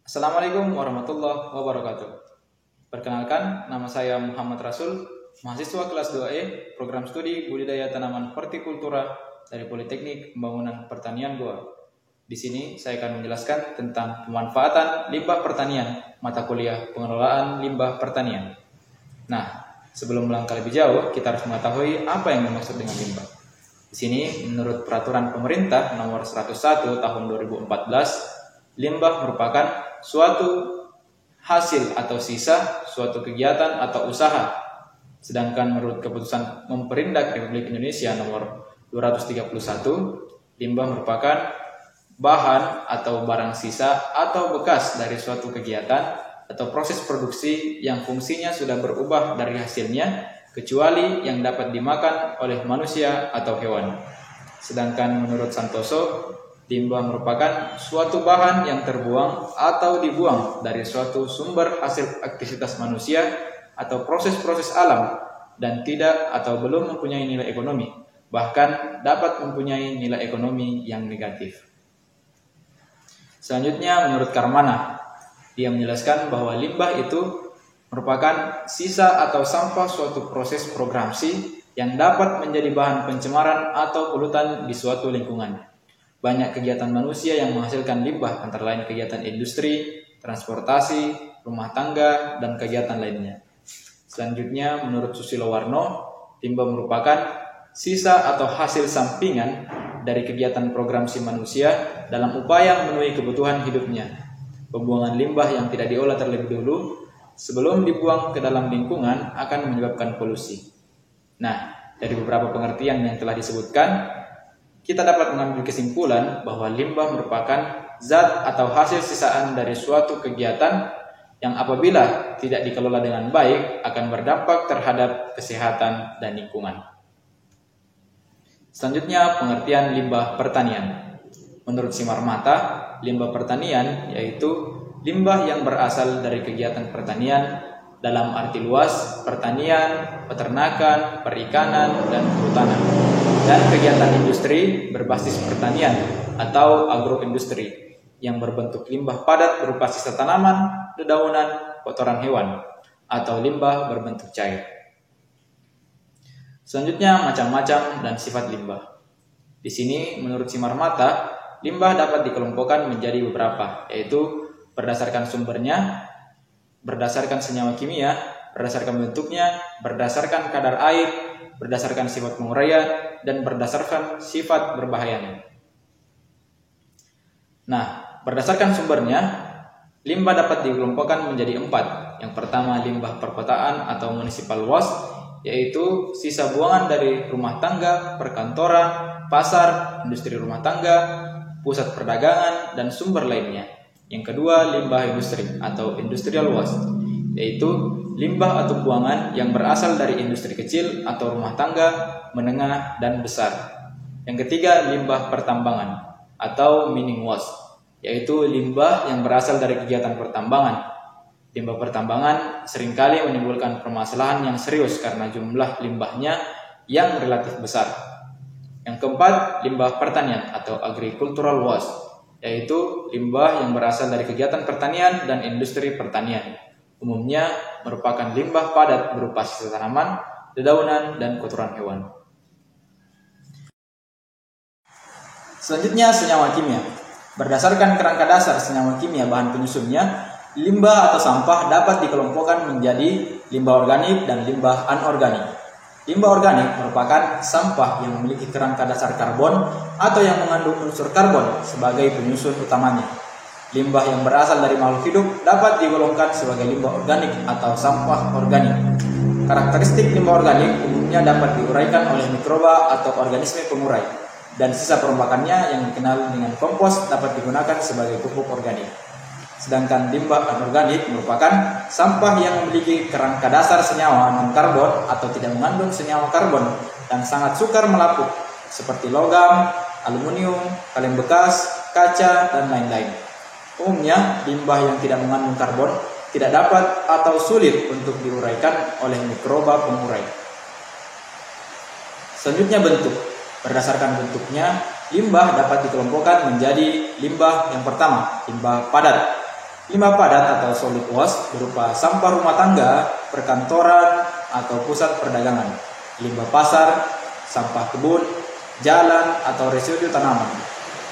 Assalamualaikum warahmatullahi wabarakatuh. Perkenalkan, nama saya Muhammad Rasul, mahasiswa kelas 2E, program studi budidaya tanaman hortikultura dari Politeknik Pembangunan Pertanian Goa. Di sini saya akan menjelaskan tentang pemanfaatan limbah pertanian, mata kuliah pengelolaan limbah pertanian. Nah, sebelum melangkah lebih jauh, kita harus mengetahui apa yang dimaksud dengan limbah. Di sini, menurut Peraturan Pemerintah Nomor 101 Tahun 2014, limbah merupakan suatu hasil atau sisa suatu kegiatan atau usaha. Sedangkan menurut Keputusan Memperindak Republik Indonesia Nomor 231, limbah merupakan bahan atau barang sisa atau bekas dari suatu kegiatan atau proses produksi yang fungsinya sudah berubah dari hasilnya, kecuali yang dapat dimakan oleh manusia atau hewan. Sedangkan menurut Santoso, limbah merupakan suatu bahan yang terbuang atau dibuang dari suatu sumber hasil aktivitas manusia atau proses-proses alam dan tidak atau belum mempunyai nilai ekonomi, bahkan dapat mempunyai nilai ekonomi yang negatif. Selanjutnya menurut Karmana, dia menjelaskan bahwa limbah itu merupakan sisa atau sampah suatu proses programasi yang dapat menjadi bahan pencemaran atau polutan di suatu lingkungan. Banyak kegiatan manusia yang menghasilkan limbah, antara lain kegiatan industri, transportasi, rumah tangga, dan kegiatan lainnya. Selanjutnya, menurut Susilo Warno, limbah merupakan sisa atau hasil sampingan dari kegiatan programasi manusia dalam upaya memenuhi kebutuhan hidupnya. Pembuangan limbah yang tidak diolah terlebih dahulu sebelum dibuang ke dalam lingkungan akan menyebabkan polusi. Nah, dari beberapa pengertian yang telah disebutkan, kita dapat mengambil kesimpulan bahwa limbah merupakan zat atau hasil sisaan dari suatu kegiatan yang apabila tidak dikelola dengan baik akan berdampak terhadap kesehatan dan lingkungan. Selanjutnya, pengertian limbah pertanian. Menurut Simarmata, limbah pertanian yaitu limbah yang berasal dari kegiatan pertanian dalam arti luas pertanian, peternakan, perikanan, dan kehutanan, dan kegiatan industri berbasis pertanian atau agroindustri yang berbentuk limbah padat berupa sisa tanaman, dedaunan, kotoran hewan, atau limbah berbentuk cair. Selanjutnya, macam-macam dan sifat limbah. Di sini, menurut Simarmata, limbah dapat dikelompokkan menjadi beberapa, yaitu berdasarkan sumbernya, berdasarkan senyawa kimia, berdasarkan bentuknya, berdasarkan kadar air, berdasarkan sifat penguraian, dan berdasarkan sifat berbahayanya. Nah, berdasarkan sumbernya, limbah dapat dikelompokkan menjadi 4. Yang pertama, limbah perkotaan atau municipal waste, yaitu sisa buangan dari rumah tangga, perkantoran, pasar, industri rumah tangga, pusat perdagangan, dan sumber lainnya. Yang kedua, limbah industri atau industrial waste, yaitu limbah atau buangan yang berasal dari industri kecil atau rumah tangga, menengah, dan besar. Yang ketiga, limbah pertambangan atau mining waste, yaitu limbah yang berasal dari kegiatan pertambangan. Limbah pertambangan seringkali menimbulkan permasalahan yang serius karena jumlah limbahnya yang relatif besar. Yang keempat, limbah pertanian atau agricultural waste, yaitu limbah yang berasal dari kegiatan pertanian dan industri pertanian. Umumnya merupakan limbah padat berupa sisa tanaman, dedaunan, dan kotoran hewan. Selanjutnya, senyawa kimia. Berdasarkan kerangka dasar senyawa kimia bahan penyusunnya, limbah atau sampah dapat dikelompokkan menjadi limbah organik dan limbah anorganik. Limbah organik merupakan sampah yang memiliki kerangka dasar karbon atau yang mengandung unsur karbon sebagai penyusun utamanya. Limbah yang berasal dari makhluk hidup dapat digolongkan sebagai limbah organik atau sampah organik. Karakteristik limbah organik umumnya dapat diuraikan oleh mikroba atau organisme pengurai, dan sisa perombakannya yang dikenal dengan kompos dapat digunakan sebagai pupuk organik. Sedangkan limbah anorganik merupakan sampah yang memiliki kerangka dasar senyawa non-karbon atau tidak mengandung senyawa karbon dan sangat sukar melapuk, seperti logam, aluminium, kaleng bekas, kaca, dan lain-lain. Umumnya, limbah yang tidak mengandung karbon tidak dapat atau sulit untuk diuraikan oleh mikroba pengurai. Selanjutnya, bentuk. Berdasarkan bentuknya, limbah dapat dikelompokkan menjadi limbah yang pertama, limbah padat. Limbah padat atau solid waste berupa sampah rumah tangga, perkantoran, atau pusat perdagangan, limbah pasar, sampah kebun, jalan atau residu tanaman,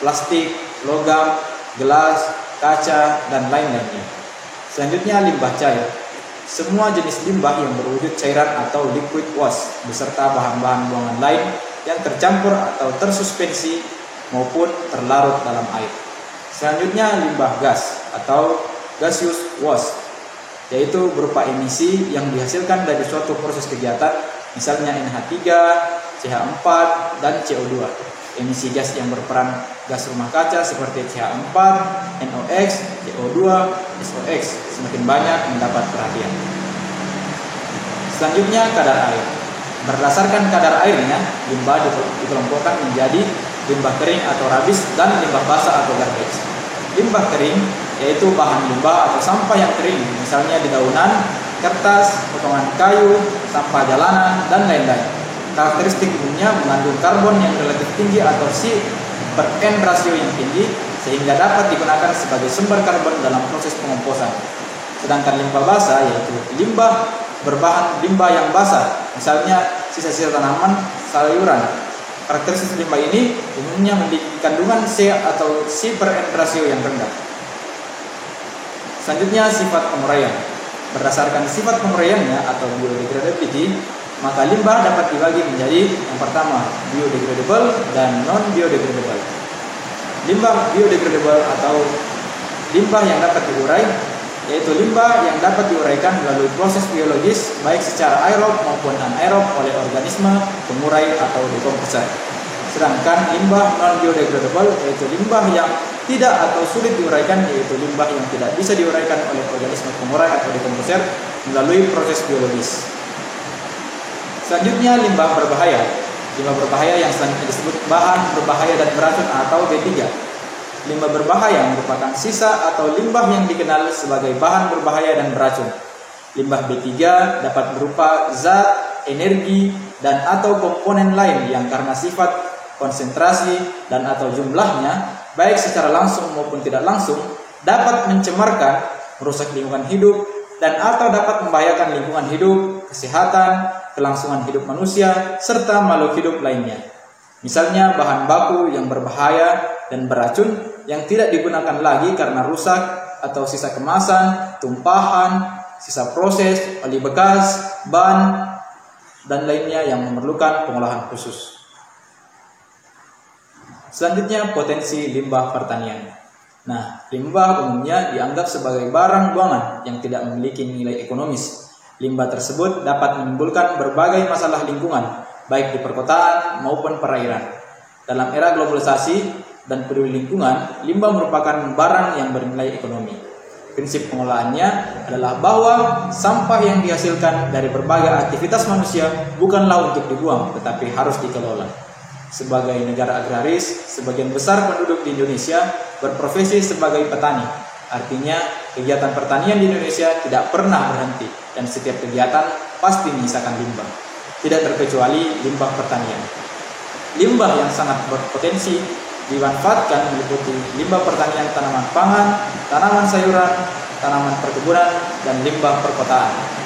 plastik, logam, gelas, kaca, dan lain-lainnya. Selanjutnya limbah cair. Semua jenis limbah yang berwujud cairan atau liquid waste beserta bahan-bahan buangan lain yang tercampur atau tersuspensi maupun terlarut dalam air. Selanjutnya limbah gas atau gaseous waste, yaitu berupa emisi yang dihasilkan dari suatu proses kegiatan, misalnya NH3, CH4, dan CO2. Emisi gas yang berperan gas rumah kaca seperti CH4, NOx, CO2, SOx semakin banyak mendapat perhatian. Selanjutnya kadar air. Berdasarkan kadar airnya, limbah dikelompokkan menjadi limbah kering atau rabis dan limbah basah atau garbage. Limbah kering yaitu bahan limbah atau sampah yang kering, misalnya dedaunan, kertas, potongan kayu, sampah jalanan, dan lain-lain. Karakteristik umumnya mengandung karbon yang relatif tinggi atau C/N rasio yang tinggi, sehingga dapat digunakan sebagai sumber karbon dalam proses pengomposan. Sedangkan limbah basah yaitu limbah berbahan limbah yang basah, misalnya sisa-sisa tanaman, sayuran. Karakteristik limbah ini umumnya memiliki kandungan C atau C/N rasio yang rendah. Selanjutnya sifat penguraian. Berdasarkan sifat penguraiannya atau biodegradability, maka limbah dapat dibagi menjadi yang pertama biodegradable dan non biodegradable. Limbah biodegradable atau limbah yang dapat diurai yaitu limbah yang dapat diuraikan melalui proses biologis baik secara aerob maupun anaerob oleh organisme pengurai atau dekomposer. Sedangkan limbah non biodegradable yaitu limbah yang tidak atau sulit diuraikan, yaitu limbah yang tidak bisa diuraikan oleh organisme pengurai atau dekomposer melalui proses biologis. Selanjutnya limbah berbahaya. Limbah berbahaya yang selanjutnya disebut bahan berbahaya dan beracun atau B3. Limbah berbahaya merupakan sisa atau limbah yang dikenal sebagai bahan berbahaya dan beracun. Limbah B3 dapat berupa zat, energi, dan atau komponen lain yang karena sifat, konsentrasi, dan atau jumlahnya baik secara langsung maupun tidak langsung dapat mencemarkan, merusak lingkungan hidup, dan atau dapat membahayakan lingkungan hidup, kesehatan, kelangsungan hidup manusia, serta makhluk hidup lainnya. Misalnya bahan baku yang berbahaya dan beracun yang tidak digunakan lagi karena rusak, atau sisa kemasan, tumpahan, sisa proses, oli bekas, ban, dan lainnya yang memerlukan pengolahan khusus. Selanjutnya potensi limbah pertanian. Nah, limbah umumnya dianggap sebagai barang buangan yang tidak memiliki nilai ekonomis. Limbah tersebut dapat menimbulkan berbagai masalah lingkungan, baik di perkotaan maupun perairan. Dalam era globalisasi dan peduli lingkungan, limbah merupakan barang yang bernilai ekonomi. Prinsip pengolahannya adalah bahwa sampah yang dihasilkan dari berbagai aktivitas manusia bukanlah untuk dibuang, tetapi harus dikelola. Sebagai negara agraris, sebagian besar penduduk di Indonesia berprofesi sebagai petani. Artinya, kegiatan pertanian di Indonesia tidak pernah berhenti dan setiap kegiatan pasti menyisakan limbah. Tidak terkecuali limbah pertanian. Limbah yang sangat berpotensi dimanfaatkan meliputi limbah pertanian tanaman pangan, tanaman sayuran, tanaman perkebunan, dan limbah perkotaan.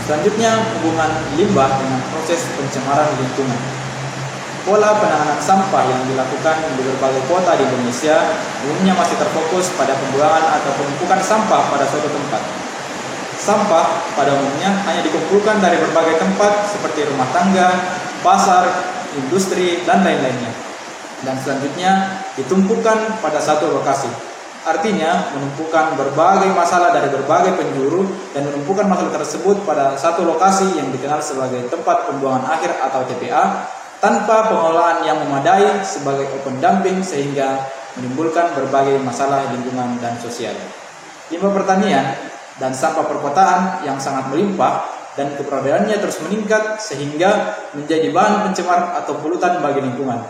Selanjutnya, hubungan limbah dengan proses pencemaran lingkungan. Pola penanganan sampah yang dilakukan di berbagai kota di Indonesia umumnya masih terfokus pada pembuangan atau penumpukan sampah pada suatu tempat. Sampah pada umumnya hanya dikumpulkan dari berbagai tempat seperti rumah tangga, pasar, industri, dan lain-lainnya. Dan selanjutnya ditumpukan pada satu lokasi. Artinya menumpukan berbagai masalah dari berbagai penjuru dan menumpukan masalah tersebut pada satu lokasi yang dikenal sebagai tempat pembuangan akhir atau TPA tanpa pengolahan yang memadai sebagai open dumping sehingga menimbulkan berbagai masalah lingkungan dan sosial. Limbah pertanian dan sampah perkotaan yang sangat melimpah dan keberadaannya terus meningkat sehingga menjadi bahan pencemar atau polutan bagi lingkungan.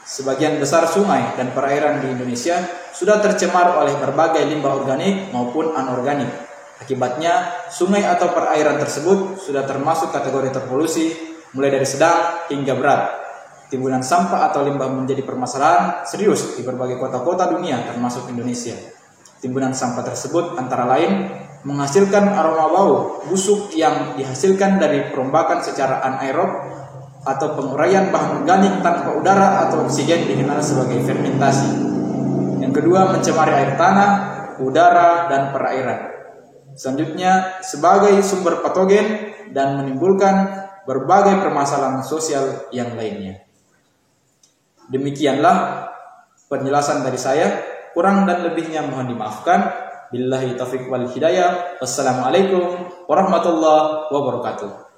Sebagian besar sungai dan perairan di Indonesia sudah tercemar oleh berbagai limbah organik maupun anorganik. Akibatnya, sungai atau perairan tersebut sudah termasuk kategori terpolusi, mulai dari sedang hingga berat. timbunan sampah atau limbah menjadi permasalahan serius di berbagai kota-kota dunia termasuk Indonesia. Timbunan sampah tersebut antara lain menghasilkan aroma bau busuk yang dihasilkan dari perombakan secara anaerob atau penguraian bahan organik tanpa udara atau oksigen dikenal sebagai fermentasi. Yang kedua, mencemari air tanah, udara, dan perairan. Selanjutnya, sebagai sumber patogen dan menimbulkan berbagai permasalahan sosial yang lainnya. Demikianlah penjelasan dari saya. Kurang dan lebihnya mohon dimaafkan. Billahi taufiq wal hidayah. Wassalamualaikum warahmatullahi wabarakatuh.